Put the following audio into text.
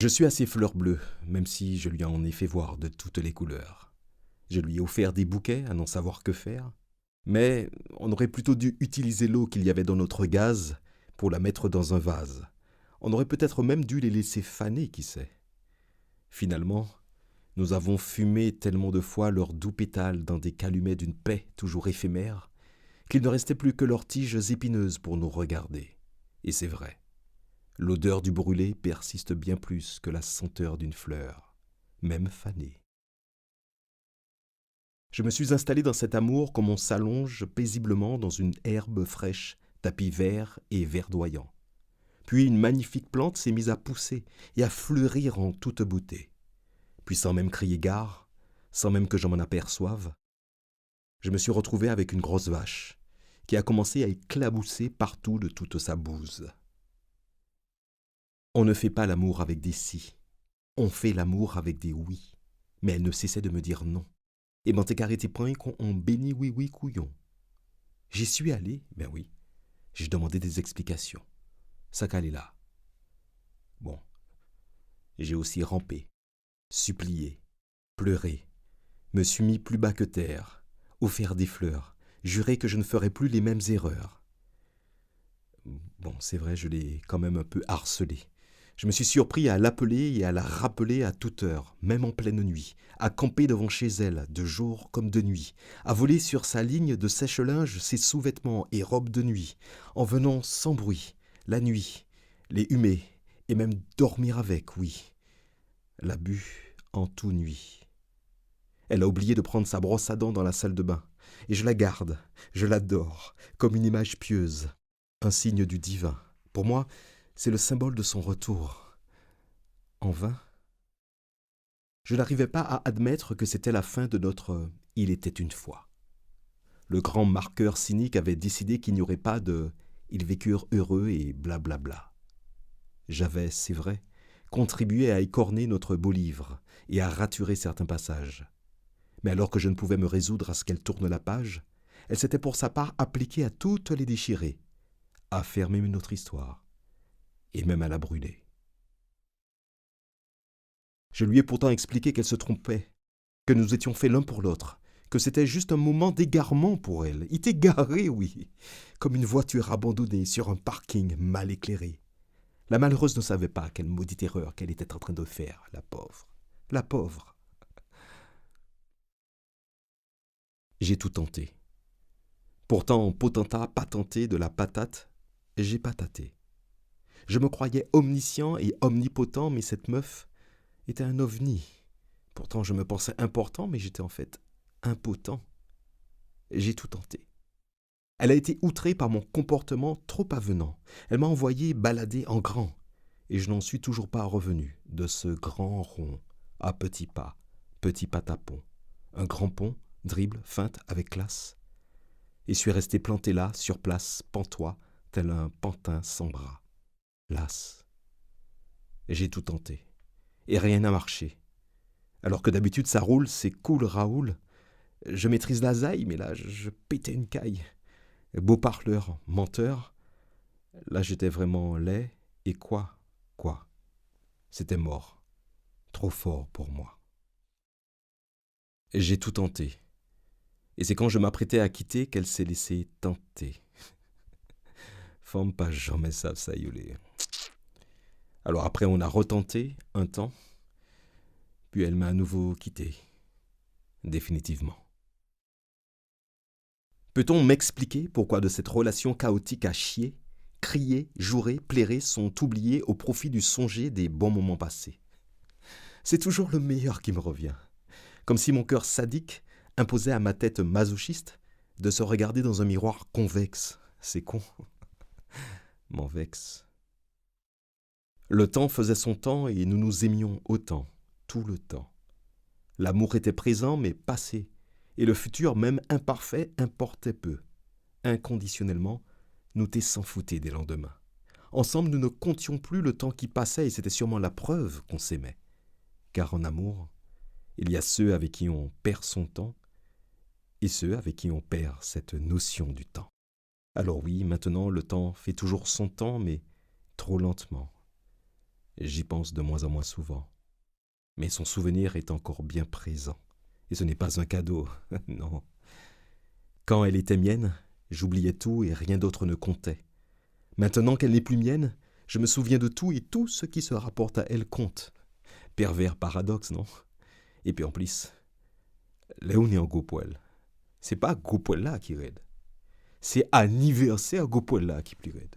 Je suis assez fleur bleue, même si je lui en ai fait voir de toutes les couleurs. Je lui ai offert des bouquets à n'en savoir que faire, mais on aurait plutôt dû utiliser l'eau qu'il y avait dans notre gaz pour la mettre dans un vase. On aurait peut-être même dû les laisser faner, qui sait. Finalement, nous avons fumé tellement de fois leurs doux pétales dans des calumets d'une paix toujours éphémère, qu'il ne restait plus que leurs tiges épineuses pour nous regarder. Et c'est vrai. L'odeur du brûlé persiste bien plus que la senteur d'une fleur, même fanée. Je me suis installé dans cet amour comme on s'allonge paisiblement dans une herbe fraîche, tapis vert et verdoyant. Puis une magnifique plante s'est mise à pousser et à fleurir en toute beauté. Puis sans même crier gare, sans même que je m'en aperçoive, je me suis retrouvé avec une grosse vache qui a commencé à éclabousser partout de toute sa bouse. On ne fait pas l'amour avec des si, on fait l'amour avec des oui. Mais elle ne cessait de me dire non. Et m'en t'écarrêter point qu'on on bénit oui oui couillon. J'y suis allé, ben oui. J'ai demandé des explications. Ça calait là. Bon, j'ai aussi rampé, supplié, pleuré, me suis mis plus bas que terre, offert des fleurs, juré que je ne ferais plus les mêmes erreurs. Bon, c'est vrai, je l'ai quand même un peu harcelée. Je me suis surpris à l'appeler et à la rappeler à toute heure, même en pleine nuit, à camper devant chez elle, de jour comme de nuit, à voler sur sa ligne de sèche-linge ses sous-vêtements et robes de nuit, en venant sans bruit, la nuit, les humer, et même dormir avec, oui. La bu en tout nuit. Elle a oublié de prendre sa brosse à dents dans la salle de bain, et je la garde, je l'adore, comme une image pieuse, un signe du divin. Pour moi, c'est le symbole de son retour. En vain. Je n'arrivais pas à admettre que c'était la fin de notre Il était une fois. Le grand marqueur cynique avait décidé qu'il n'y aurait pas de Ils vécurent heureux et blablabla. J'avais, c'est vrai, contribué à écorner notre beau livre et à raturer certains passages. Mais alors que je ne pouvais me résoudre à ce qu'elle tourne la page, elle s'était pour sa part appliquée à toutes les déchirer, à fermer notre histoire, et même à la brûler. Je lui ai pourtant expliqué qu'elle se trompait, que nous étions faits l'un pour l'autre, que c'était juste un moment d'égarement pour elle. Il était garé, oui, comme une voiture abandonnée sur un parking mal éclairé. La malheureuse ne savait pas quelle maudite erreur qu'elle était en train de faire, la pauvre. La pauvre. J'ai tout tenté. Pourtant, potentat patenté de la patate, j'ai pataté. Je me croyais omniscient et omnipotent, mais cette meuf était un ovni. Pourtant, je me pensais important, mais j'étais en fait impotent. J'ai tout tenté. Elle a été outrée par mon comportement trop avenant. Elle m'a envoyé balader en grand. Et je n'en suis toujours pas revenu de ce grand rond, à petits pas, petit patapon. Un grand pont, dribble, feinte avec classe. Et suis resté planté là, sur place, pantois, tel un pantin sans bras. Las. J'ai tout tenté. Et rien n'a marché. Alors que d'habitude ça roule, c'est cool Raoul. Je maîtrise la zaï, mais là je pétais une caille. Beau parleur, menteur. Là j'étais vraiment laid. Et quoi? C'était mort. Trop fort pour moi. Et j'ai tout tenté. Et c'est quand je m'apprêtais à quitter qu'elle s'est laissée tenter. Femme pas jamais ça y est. Alors après on a retenté un temps, puis elle m'a à nouveau quitté. Définitivement. Peut-on m'expliquer pourquoi de cette relation chaotique à chier, crier, jouer, plairer sont oubliés au profit du songer des bons moments passés? C'est toujours le meilleur qui me revient. Comme si mon cœur sadique imposait à ma tête masochiste de se regarder dans un miroir convexe. C'est con. M'en vexe. Le temps faisait son temps et nous nous aimions autant, tout le temps. L'amour était présent mais passé, et le futur, même imparfait, importait peu. Inconditionnellement, nous s'en foutaient des lendemains. Ensemble, nous ne comptions plus le temps qui passait et c'était sûrement la preuve qu'on s'aimait. Car en amour, il y a ceux avec qui on perd son temps et ceux avec qui on perd cette notion du temps. Alors oui, maintenant, le temps fait toujours son temps, mais trop lentement. J'y pense de moins en moins souvent. Mais son souvenir est encore bien présent. Et ce n'est pas un cadeau, non. Quand elle était mienne, j'oubliais tout et rien d'autre ne comptait. Maintenant qu'elle n'est plus mienne, je me souviens de tout et tout ce qui se rapporte à elle compte. Pervers paradoxe, non? Et puis en plus, là on est en gros poil. C'est pas gros poil là qui raide. C'est anniversaire gros poil là qui plus raide.